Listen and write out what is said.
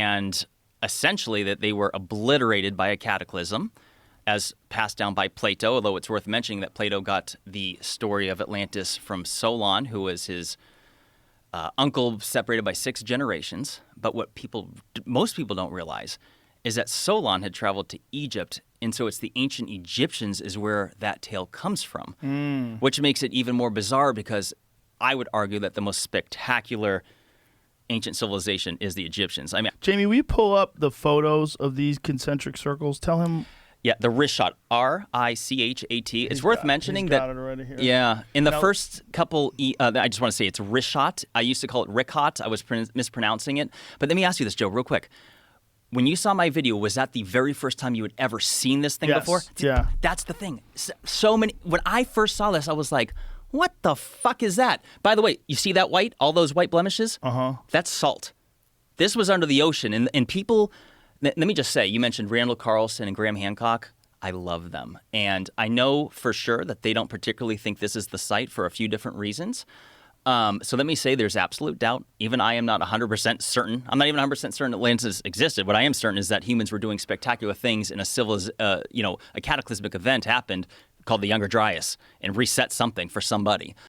and essentially that they were obliterated by a cataclysm as passed down by Plato, although it's worth mentioning that Plato got the story of Atlantis from Solon, who was his uncle separated by 6 generations. But what most people don't realize is that Solon had traveled to Egypt, and so it's the ancient Egyptians is where that tale comes from, which makes it even more bizarre because I would argue that the most spectacular ancient civilization is the Egyptians. I mean, Jamie, will you pull up the photos of these concentric circles? Tell him. Yeah, the Richat, R-I-C-H-A-T. It's worth mentioning he's that. got it already here. Yeah, in the first couple, I just want to say it's Richat. I used to call it Richat. I was mispronouncing it. But let me ask you this, Joe, real quick. When you saw my video, was that the very first time you had ever seen this thing before? Yeah. That's the thing. So many. When I first saw this, I was like, what the fuck is that? By the way, you see that white? All those white blemishes? Uh-huh. That's salt. This was under the ocean. And people, let me just say, you mentioned Randall Carlson and Graham Hancock. I love them. And I know for sure that they don't particularly think this is the site for a few different reasons. So let me say there's absolute doubt. Even I am not 100% certain. I'm not even 100% certain Atlantis existed. What I am certain is that humans were doing spectacular things and a cataclysmic event happened called the Younger Dryas and reset something for somebody.